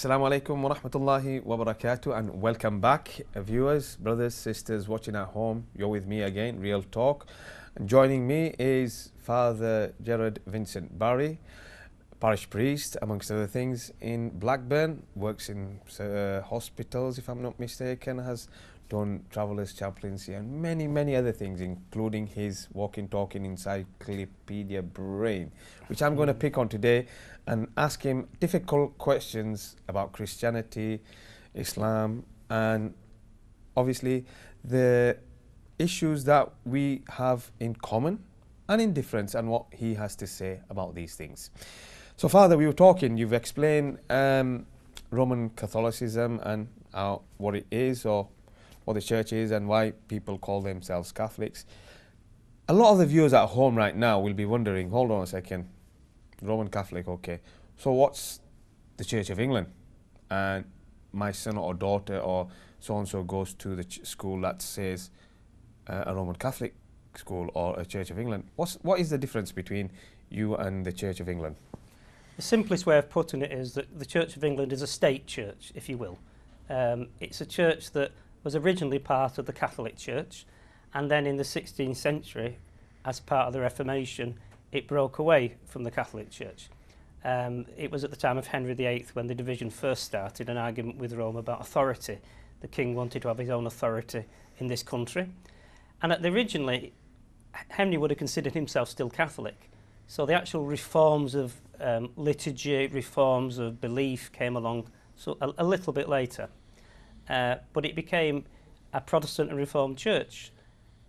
Assalamu alaikum wa rahmatullahi wa barakatuh, and welcome back, viewers, brothers, sisters watching at home. You're with me again, Real Talk. And joining me is Father Gerard Vincent Barry, parish priest, amongst other things, in Blackburn, works in hospitals, if I'm not mistaken, has done travelers chaplaincy and many other things, including his walking talking encyclopedia brain, which I'm going to pick on today and ask him difficult questions about Christianity, Islam, and obviously the issues that we have in common and in difference, and what he has to say about these things. So Father, we were talking, you've explained Roman Catholicism and what it is, or what the church is, and why people call themselves Catholics. A lot of the viewers at home right now will be wondering, hold on a second, Roman Catholic, okay, so what's the Church of England? And my son or daughter or so-and-so goes to the school that says a Roman Catholic school or a Church of England. What is the difference between you and the Church of England? The simplest way of putting it is that the Church of England is a state church, if you will. It's a church that was originally part of the Catholic Church, and then in the 16th century, as part of the Reformation, it broke away from the Catholic Church. It was at the time of Henry VIII when the division first started, an argument with Rome about authority. The king wanted to have his own authority in this country. And originally, Henry would have considered himself still Catholic. So the actual reforms of liturgy, reforms of belief came along a little bit later. But it became a Protestant and Reformed church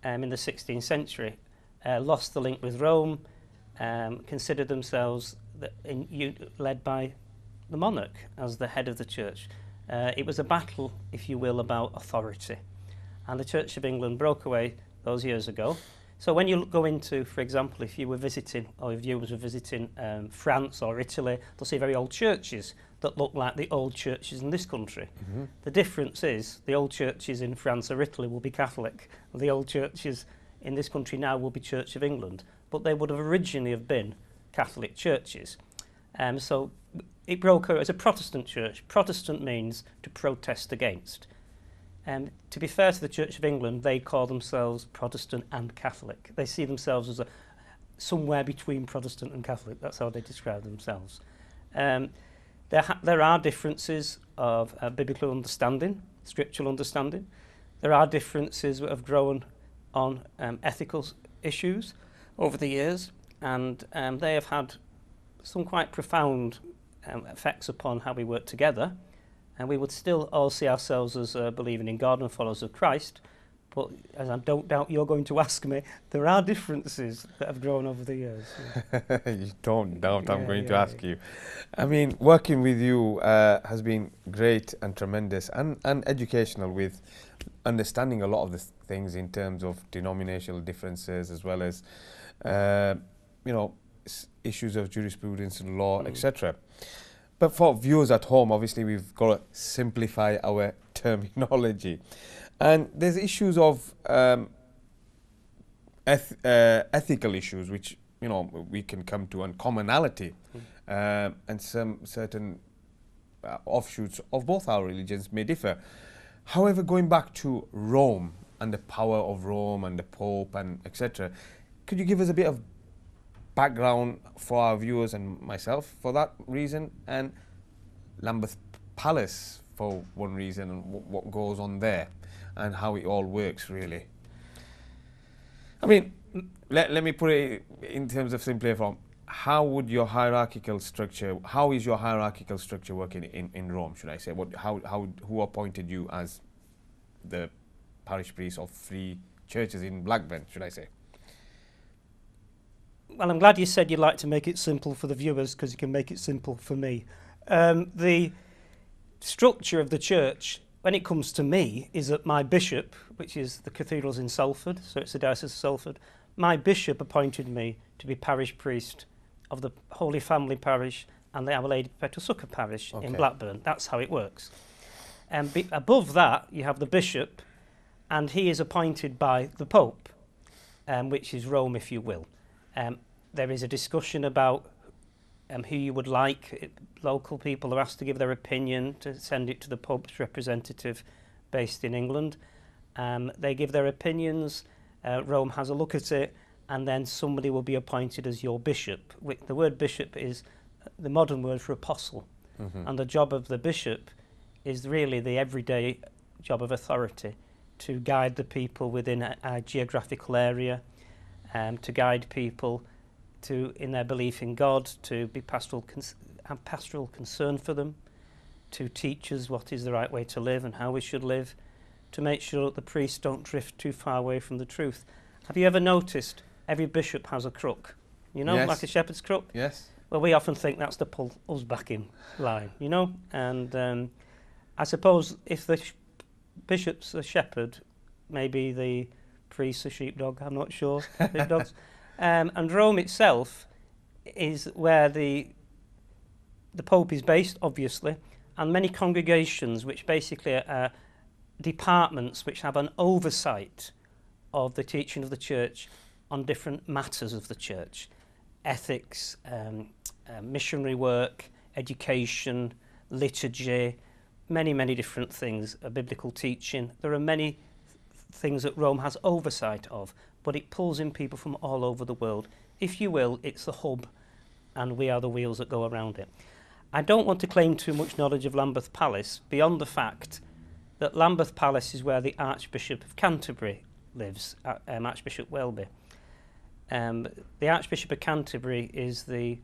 in the 16th century, lost the link with Rome, considered themselves led by the monarch as the head of the church. It was a battle, if you will, about authority. And the Church of England broke away those years ago. So when you go into, for example, if you were visiting, or if viewers were visiting France or Italy, they'll see very old churches that look like the old churches in this country. Mm-hmm. The difference is the old churches in France or Italy will be Catholic. The old churches in this country now will be Church of England, but they would have originally have been Catholic churches. So it broke out as a Protestant church. Protestant means to protest against. To be fair to the Church of England, they call themselves Protestant and Catholic. They see themselves as somewhere between Protestant and Catholic. That's how they describe themselves. There are differences of biblical understanding, scriptural understanding. There are differences that have grown on ethical issues over the years, and they have had some quite profound effects upon how we work together. And we would still all see ourselves as believing in God and followers of Christ. But as I don't doubt you're going to ask me, there are differences that have grown over the years. Yeah. You don't doubt I'm going to ask you. I mean, working with you has been great and tremendous and educational, with understanding a lot of the things in terms of denominational differences, as well as, issues of jurisprudence and law, etc. But for viewers at home, obviously we've got to simplify our terminology. And there's issues of ethical issues, which, we can come to, and commonality, and some certain offshoots of both our religions may differ. However, going back to Rome and the power of Rome and the Pope and etc., could you give us a bit of background for our viewers and myself for that reason, and Lambeth Palace for one reason, and what goes on there and how it all works, really? I mean, let me put it in terms of simpler form. How is your hierarchical structure working in Rome, should I say? Who appointed you as the parish priest of 3 churches in Blackburn, should I say? Well, I'm glad you said you'd like to make it simple for the viewers, because you can make it simple for me. The structure of the church, when it comes to me, is that my bishop, which is the cathedral's in Salford, so it's the Diocese of Salford, my bishop appointed me to be parish priest of the Holy Family Parish and the Our Lady Perpetual Succor Parish in Blackburn. That's how it works. Above that, you have the bishop, and he is appointed by the Pope, which is Rome, if you will. There is a discussion about who you would like. Local people are asked to give their opinion, to send it to the Pope's representative based in England. They give their opinions, Rome has a look at it, and then somebody will be appointed as your bishop. The word bishop is the modern word for apostle, and the job of the bishop is really the everyday job of authority, to guide the people within a geographical area, to guide people in their belief in God, to be have pastoral concern for them, to teach us what is the right way to live and how we should live, to make sure that the priests don't drift too far away from the truth. Have you ever noticed every bishop has a crook? You know, Yes. like a shepherd's crook? Yes. Well, we often think that's to pull us back in line, you know? And I suppose if the bishop's a shepherd, maybe the priest's a sheepdog, I'm not sure, sheepdogs. And Rome itself is where the Pope is based, obviously, and many congregations which basically are departments which have an oversight of the teaching of the church on different matters of the church. Ethics, missionary work, education, liturgy, many different things, biblical teaching. There are many things that Rome has oversight of, but it pulls in people from all over the world. If you will, it's the hub, and we are the wheels that go around it. I don't want to claim too much knowledge of Lambeth Palace, beyond the fact that Lambeth Palace is where the Archbishop of Canterbury lives, Archbishop Welby. The Archbishop of Canterbury is the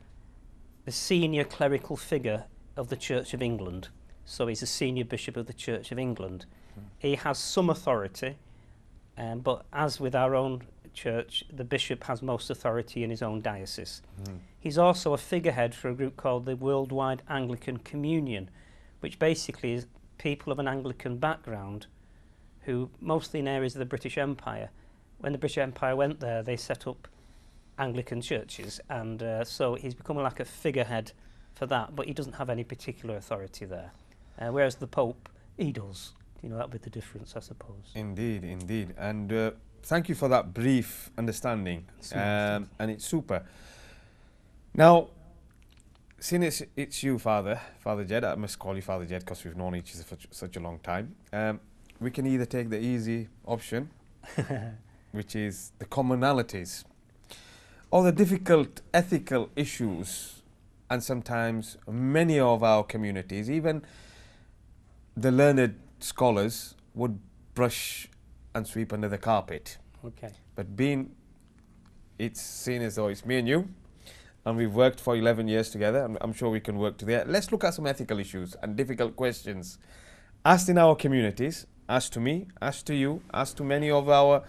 senior clerical figure of the Church of England. So he's the senior bishop of the Church of England. He has some authority, but as with our own church, the bishop has most authority in his own diocese. He's also a figurehead for a group called the Worldwide Anglican Communion, which basically is people of an Anglican background who, mostly in areas of the British Empire, when the British Empire went there, they set up Anglican churches, and so he's become like a figurehead for that, but he doesn't have any particular authority there. Whereas the Pope, he does. You know, that'll be the difference, I suppose. Indeed, indeed. And thank you for that brief understanding. And it's super. Now, since it's you, Father Jed, I must call you Father Jed because we've known each other for such a long time. We can either take the easy option, which is the commonalities, or the difficult ethical issues, and sometimes many of our communities, even the learned scholars, would brush and sweep under the carpet. Okay. But it's seen as though it's me and you, and we've worked for 11 years together, and I'm sure we can work together. Let's look at some ethical issues and difficult questions asked in our communities, asked to me, asked to you, asked to many of our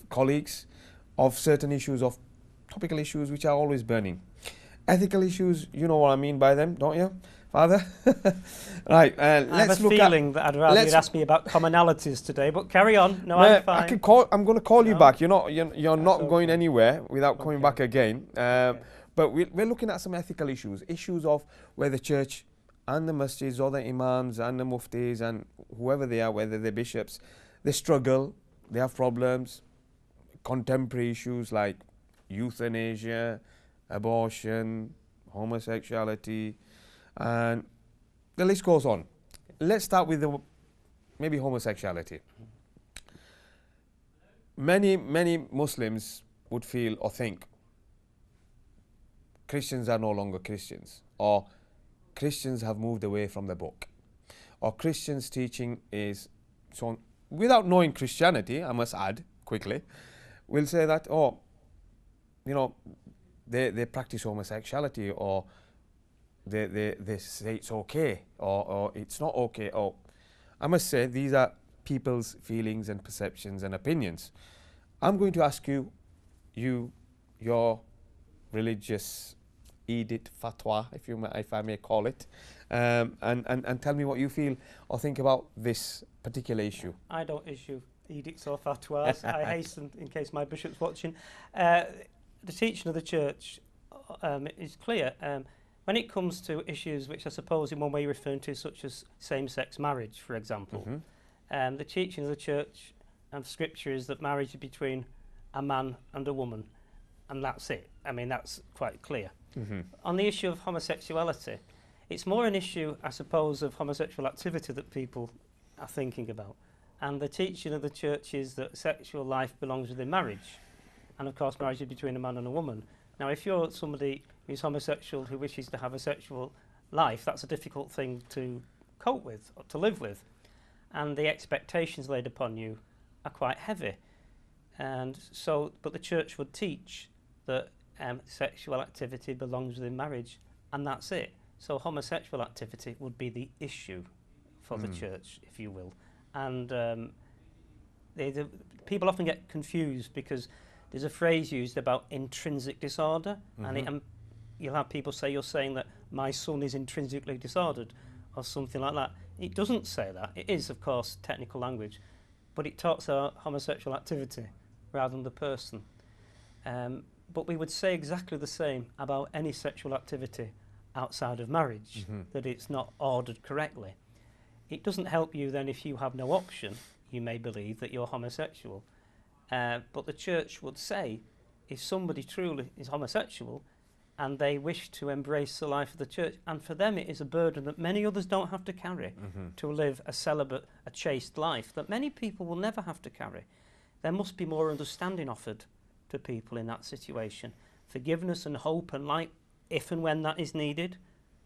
colleagues, of certain issues, of topical issues which are always burning. Ethical issues, you know what I mean by them, don't you, Father? Right, let's look at... I have a feeling that I'd rather you'd ask me about commonalities today, but carry on. No, I'm fine. I'm going to call you back. You're not going okay. anywhere without coming back again. But we're looking at some ethical issues of where the church and the masjids or the imams and the muftis and whoever they are, whether they're bishops, they struggle, they have problems, contemporary issues like euthanasia, abortion, homosexuality, and the list goes on. Let's start with maybe homosexuality. Many Muslims would feel or think Christians are no longer Christians, or Christians have moved away from the book, or Christians' teaching is so on. Without knowing Christianity, I must add quickly, we'll say that, they practice homosexuality, or they say it's okay, or it's not okay. Or I must say these are people's feelings and perceptions and opinions. I'm going to ask you your religious edict, fatwa, if I may call it, and tell me what you feel or think about this particular issue. I don't issue edicts or fatwas. I hasten, in case my bishop's watching. The teaching of the church is clear. When it comes to issues which I suppose in one way you're referring to, such as same-sex marriage, for example, the teaching of the church and scripture is that marriage is between a man and a woman, and that's it. I mean, that's quite clear. On the issue of homosexuality, it's more an issue, I suppose, of homosexual activity that people are thinking about. And the teaching of the church is that sexual life belongs within marriage. And of course, marriage is between a man and a woman. Now, if you're somebody who's homosexual who wishes to have a sexual life, that's a difficult thing to cope with, or to live with. And the expectations laid upon you are quite heavy. And so, but the church would teach that sexual activity belongs within marriage, and that's it. So homosexual activity would be the issue for the church, if you will. And people often get confused because there's a phrase used about intrinsic disorder, and you'll have people say, you're saying that my son is intrinsically disordered, or something like that. It doesn't say that. It is, of course, technical language, but it talks about homosexual activity rather than the person. But we would say exactly the same about any sexual activity outside of marriage, that it's not ordered correctly. It doesn't help you then if you have no option, you may believe that you're homosexual. But the church would say, if somebody truly is homosexual and they wish to embrace the life of the church, and for them it is a burden that many others don't have to carry, to live a celibate, a chaste life, that many people will never have to carry. There must be more understanding offered to people in that situation. Forgiveness and hope and light, if and when that is needed.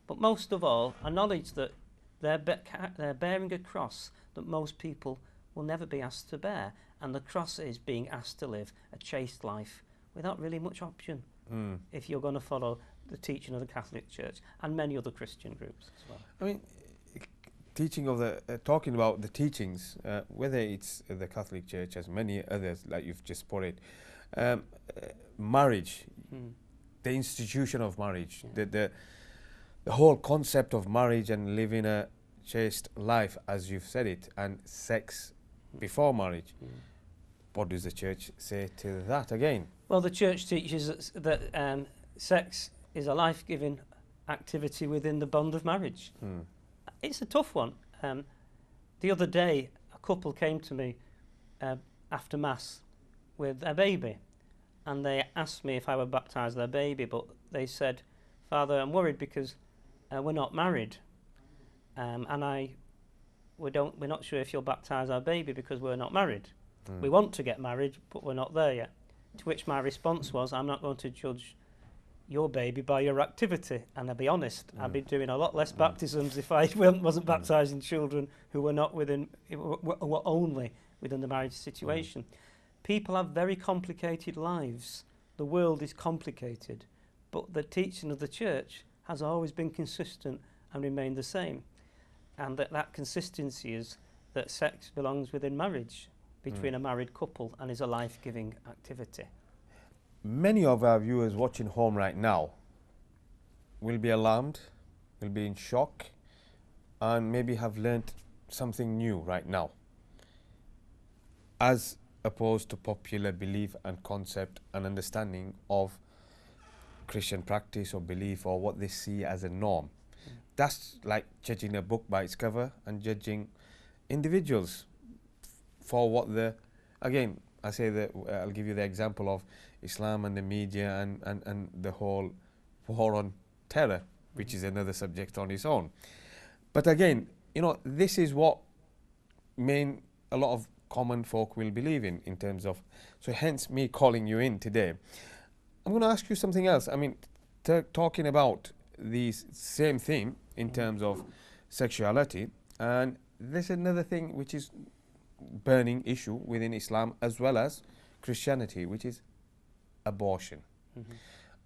But most of all, a knowledge that they're bearing a cross that most people will never be asked to bear. And the cross is being asked to live a chaste life without really much option, if you're going to follow the teaching of the Catholic Church and many other Christian groups as well. I mean, talking about the teachings, whether it's the Catholic Church, as many others, like you've just put it, marriage, the institution of marriage, the whole concept of marriage and living a chaste life, as you've said it, and sex before marriage. What does the church say to that again? Well, the church teaches that sex is a life-giving activity within the bond of marriage. It's a tough one. The other day, a couple came to me after Mass with a baby, and they asked me if I would baptise their baby, but they said, "Father, I'm worried because we're not married, and we're not sure if you'll baptise our baby because we're not married. We want to get married, but we're not there yet." To which my response was, "I'm not going to judge your baby by your activity." And I'll be honest, I'd be doing a lot less baptisms if I wasn't baptising children who were not were only within the marriage situation. People have very complicated lives. The world is complicated, but the teaching of the church has always been consistent and remained the same. And that consistency is that sex belongs within marriage, between a married couple, and is a life-giving activity. Many of our viewers watching home right now will be alarmed, will be in shock, and maybe have learnt something new right now, as opposed to popular belief and concept and understanding of Christian practice or belief or what they see as a norm. That's like judging a book by its cover and judging individuals for what again, I say that I'll give you the example of Islam and the media and the whole war on terror, which is another subject on its own. But again, this is what a lot of common folk will believe in terms of, so hence me calling you in today. I'm going to ask you something else. I mean, talking about the same theme in terms of sexuality, and there's another thing which is burning issue within Islam as well as Christianity, which is abortion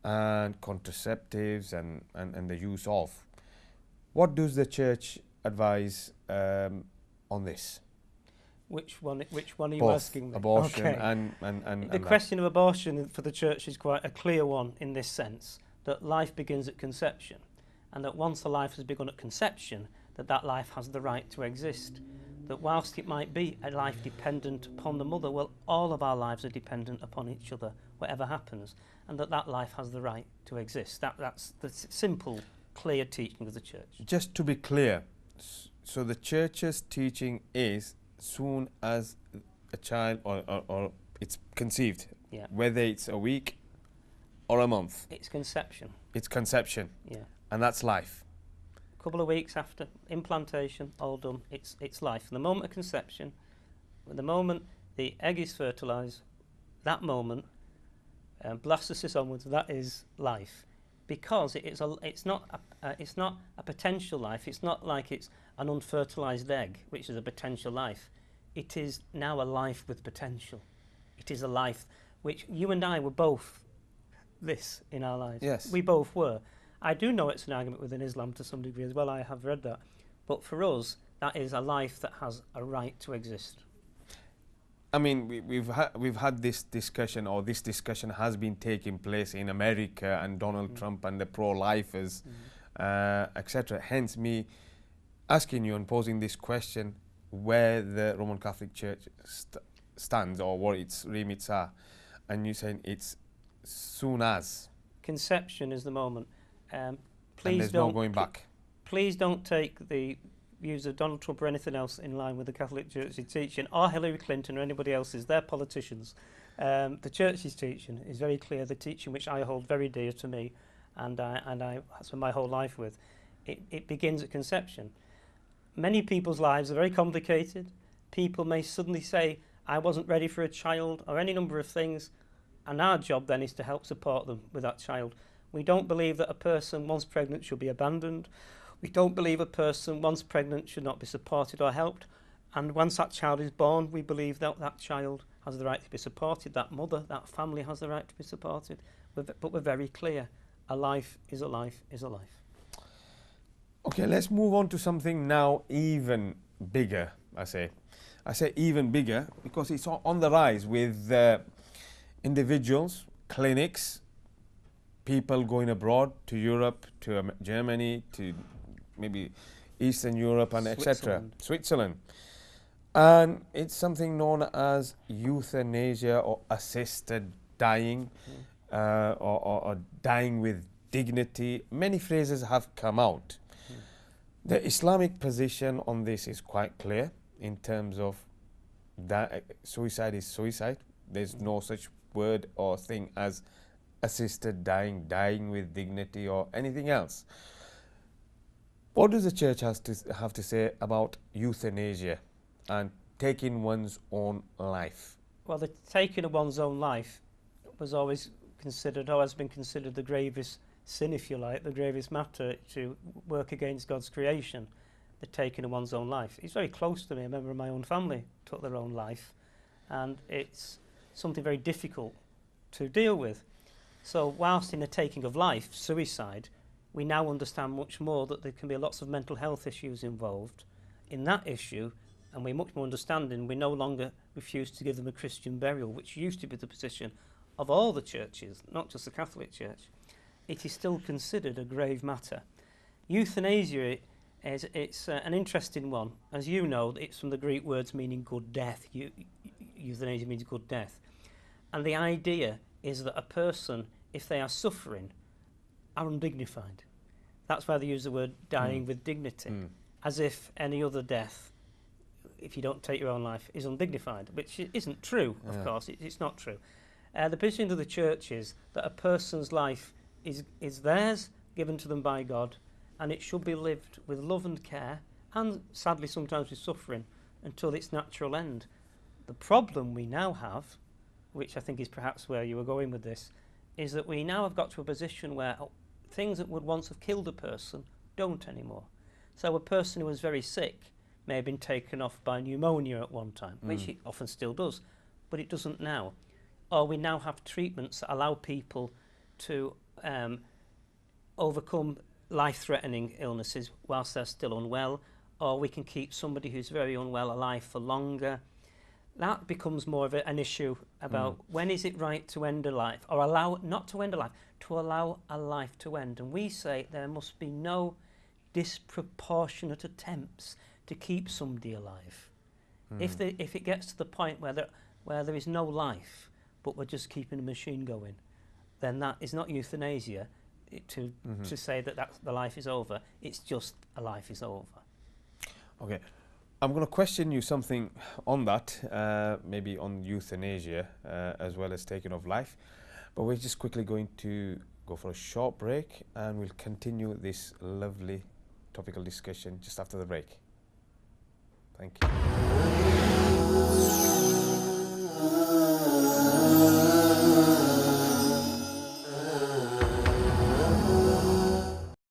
and contraceptives and the use of. What does the church advise on this? Which one are you Both asking me? Abortion okay. and the question of abortion for the church is quite a clear one in this sense, that life begins at conception, and that once a life has begun at conception, that life has the right to exist. That whilst it might be a life dependent upon the mother, well, all of our lives are dependent upon each other, whatever happens, and that life has the right to exist. That's the simple, clear teaching of the church. Just to be clear, so the church's teaching is soon as a child or it's conceived, whether it's a week or a month? It's conception. It's conception. Yeah. And that's life. A couple of weeks after implantation, all done. It's life. From the moment of conception, the moment the egg is fertilised, that moment, blastocyst onwards, that is life. Because it's not a potential life. It's not like it's an unfertilised egg, which is a potential life. It is now a life with potential. It is a life which you and I were both this in our lives. Yes. We both were. I do know it's an argument within Islam to some degree as well. I have read that. But for us, that is a life that has a right to exist. I mean, we've had this discussion, or this discussion has been taking place in America and Donald Trump and the pro-lifers, etc. Hence me asking you and posing this question, where the Roman Catholic Church stands or what its remits are. And you're saying it's soon as. Conception is the moment. And there's no going back. Please don't take the views of Donald Trump or anything else in line with the Catholic Church's teaching, or Hillary Clinton or anybody else's. They're politicians. The Church's teaching is very clear, the teaching which I hold very dear to me, and I spend my whole life with. It begins at conception. Many people's lives are very complicated. People may suddenly say, I wasn't ready for a child, or any number of things, and our job then is to help support them with that child. We don't believe that a person once pregnant should be abandoned. We don't believe a person once pregnant should not be supported or helped. And once that child is born, we believe that that child has the right to be supported, that mother, that family has the right to be supported. But we're very clear, a life is a life is a life. Okay, let's move on to something now even bigger, I say even bigger because it's on the rise with individuals, clinics, people going abroad to Europe, to Germany, to maybe Eastern Europe and etc. Switzerland. And it's something known as euthanasia or assisted dying, or dying with dignity. Many phrases have come out. The Islamic position on this is quite clear in terms of that suicide is suicide. There's no such word or thing as assisted dying, dying with dignity or anything else. What does the church have to say about euthanasia and taking one's own life? Well, the taking of one's own life was always been considered the gravest sin, if you like, the gravest matter to work against God's creation, the taking of one's own life. It's very close to me. A member of my own family took their own life, and it's something very difficult to deal with. So whilst in the taking of life, suicide, we now understand much more that there can be lots of mental health issues involved in that issue, and we're much more understanding. We no longer refuse to give them a Christian burial, which used to be the position of all the churches, not just the Catholic Church. It is still considered a grave matter. Euthanasia it's an interesting one. As you know, it's from the Greek words meaning good death. Euthanasia means good death. And the idea is that a person, if they are suffering, are undignified. That's why they use the word dying with dignity, as if any other death, if you don't take your own life, is undignified, which isn't true, of course. It's not true. The position of the church is that a person's life is theirs, given to them by God, and it should be lived with love and care, and sadly sometimes with suffering, until its natural end. The problem we now have, which I think is perhaps where you were going with this, is that we now have got to a position where things that would once have killed a person don't anymore. So a person who was very sick may have been taken off by pneumonia at one time, which it often still does, but it doesn't now. Or we now have treatments that allow people to overcome life-threatening illnesses whilst they're still unwell, or we can keep somebody who's very unwell alive for longer. That becomes more of an issue about when is it right to end a life, or not to end a life, to allow a life to end. And we say there must be no disproportionate attempts to keep somebody alive. If it gets to the point where there is no life, but we're just keeping a machine going, then that is not euthanasia to say that the life is over. It's just a life is over. Okay. I'm going to question you something on that, maybe on euthanasia as well as taking of life. But we're just quickly going to go for a short break, and we'll continue this lovely topical discussion just after the break. Thank you.